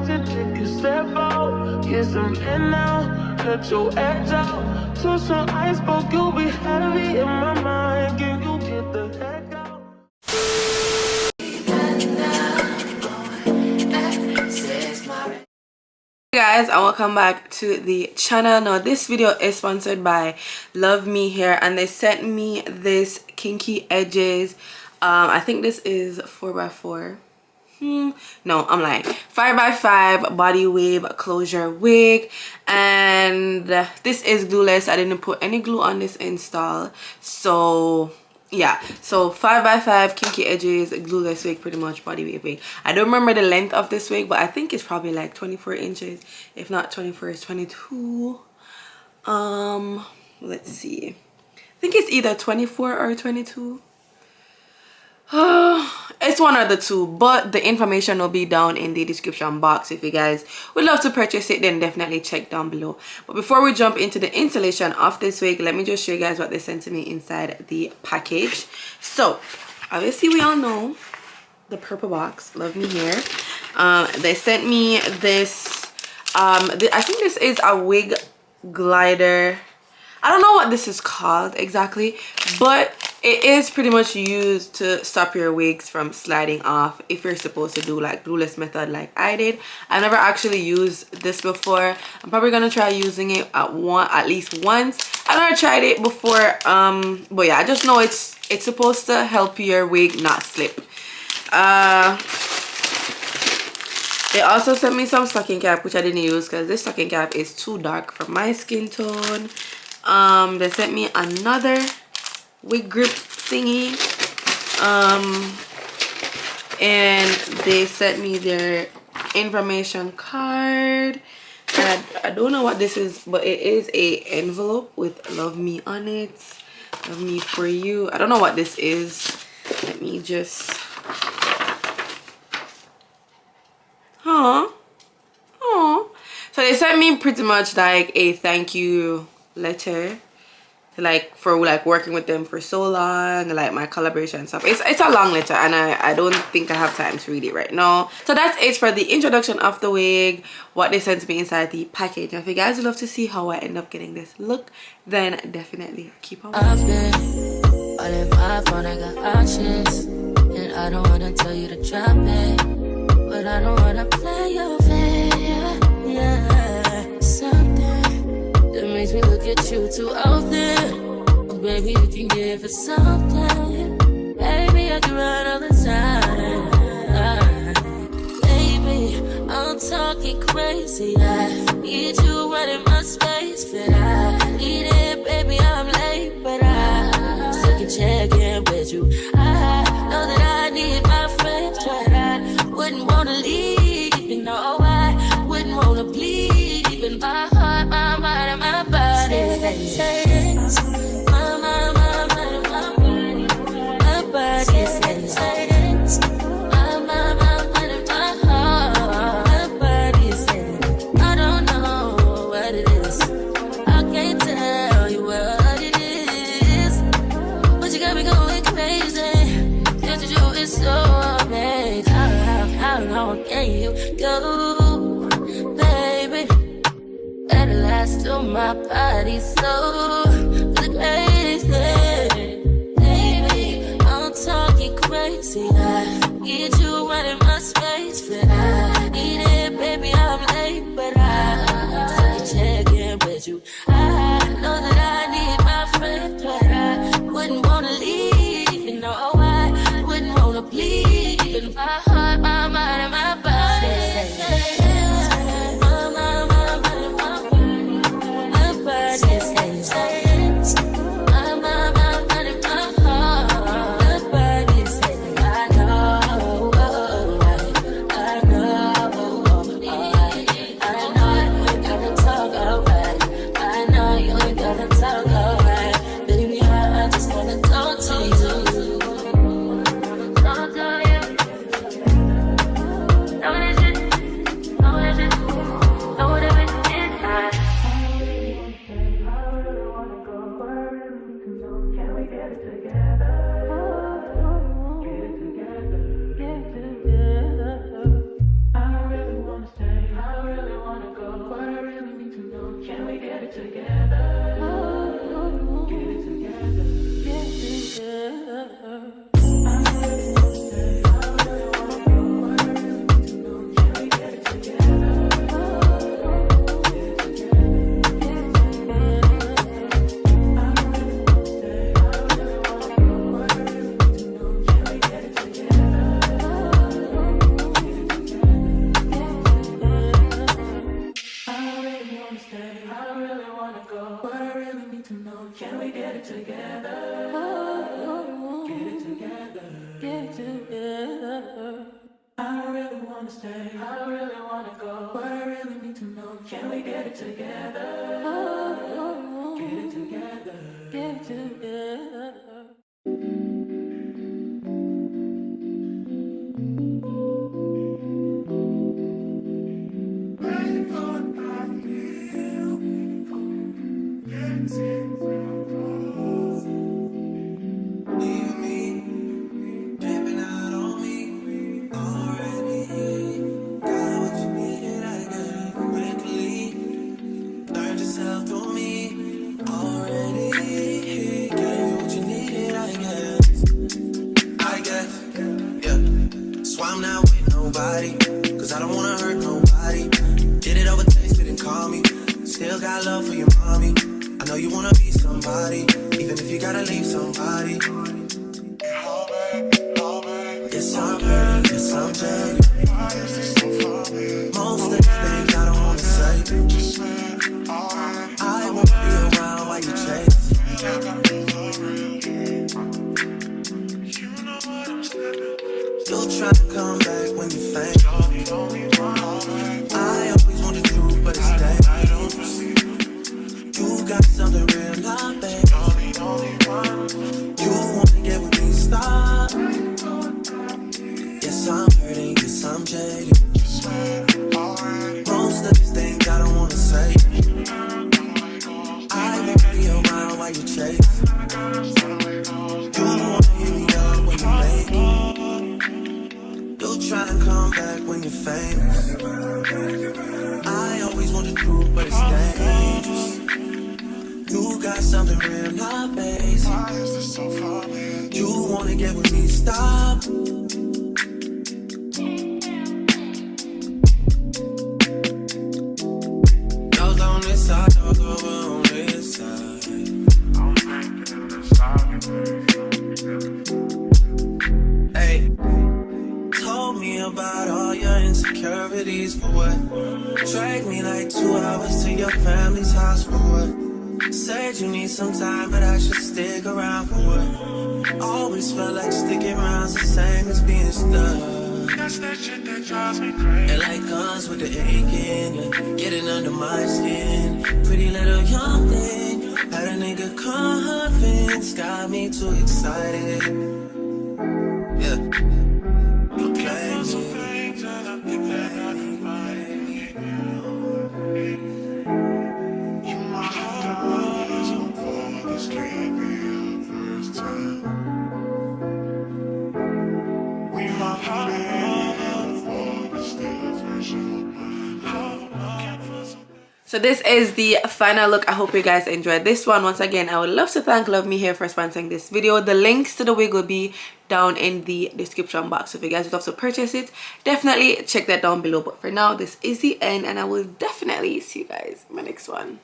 about to take a step out. Get some air now, cut your edge out. To some iceberg, you'll be heavy in my mind. Can you get the heck out? Hey guys, and welcome back to the channel. Now this video is sponsored by Luvme hair, and they sent me this kinky edges. I think this is 4x4. No, I'm lying. 5x5 body wave closure wig, and this is glueless. I didn't put any glue on this install, so yeah. So 5x5 kinky edges glueless wig, pretty much body wave wig. I don't remember the length of this wig, but I think it's probably like 24 inches. If not 24, it's 22. Let's see. I think it's either 24 or 22. It's one of the two, but the information will be down in the description box. If you guys would love to purchase it, then definitely check down below. But before we jump into the installation of this wig, let me just show you guys what they sent to me inside the package. So obviously we all know the purple box, Luvme hair. They sent me this I think this is a wig glider. I don't know what this is called exactly, but it is pretty much used to stop your wigs from sliding off if you're supposed to do like glueless method like I did. I've never actually used this before. I'm probably gonna try using it at least once. I've never tried it before, but yeah, I just know it's supposed to help your wig not slip. They also sent me some stocking cap, which I didn't use because this stocking cap is too dark for my skin tone. They sent me another wig grip thingy, and they sent me their information card, and I don't know what this is, but it is a envelope with Luvme on it. Luvme for you. I don't know what this is. Let me just so they sent me pretty much like a thank you letter, like for like working with them for so long, like my collaboration and stuff. It's a long letter, and I don't think I have time to read it right now. So that's it for the introduction of the wig, what they sent me inside the package. And if you guys would love to see how I end up getting this look, then definitely keep on watching. All in my phone, I got options, and I don't wanna tell you to drop it, but I don't wanna play your fair. Yeah, something that makes me look at you too often. Oh, baby, you can give it something. Baby, I can run all the time. Baby, I'm talking crazy. I need you running my space, but I need it, baby. I'm late, but I still can check in with you. I know that I need my friends, but I wouldn't wanna leave. You know, I wouldn't wanna bleed. Even my heart, my mind, and my body. Say it. My mind, my body. Say it. My mind, and my heart. My body says it. I don't know what it is. I can't tell you what it is. But you got me going crazy. Just to do it so amazing. How long can you go, baby? At last, till my body so crazy. Baby, I'm talking crazy. I need you running my space, but I need it, baby. I'm late, but I still can check in with you. I know that I need my friend, but I wouldn't wanna leave. You know, I wouldn't wanna bleed. Even my heart, my mind, and my body. I know it together. Get it together. Get it together. I don't really wanna stay. I don't really wanna go. But I really need to know. Can we get it together? Get it together. Get it together. I'm not with nobody, cause I don't wanna hurt nobody. Did it over text, didn't call me. Still got love for your mommy. I know you wanna be somebody, even if you gotta leave somebody. Yes, I'm hurting, yes, I'm jaded. Most of the things I don't wanna say. I won't be around while you chase. You'll try to come back when you faint. I always want the truth, but it's dangerous. You got something real, not bad. You wanna get with me, stop. Yes, I'm hurting, yes, I'm jaded. Most of these things I don't wanna say. I won't be around while you chase. You wanna hit me up when you make it. You'll try and come back when you're famous. I always want the truth, but it's dangerous. You got something real, not basic. You wanna get with me, stop. Y'all's on this side, y'all over on this side. Hey. Told me about all your insecurities for what? Dragged me like 2 hours to your family's house for what? Said you need some time, but I should stick around for what? Always felt like sticking around's the same as being stuck. That's that shit that drives me crazy. And like guns with the aching, you're getting under my skin. Pretty little young thing, had a nigga convinced, got me too excited. Yeah. So this is the final look. I hope you guys enjoyed this one. Once again, I would love to thank Luvme here for sponsoring this video. The links to the wig will be down in the description box. So if you guys would love to purchase it, definitely check that down below. But for now, this is the end, and I will definitely see you guys in my next one.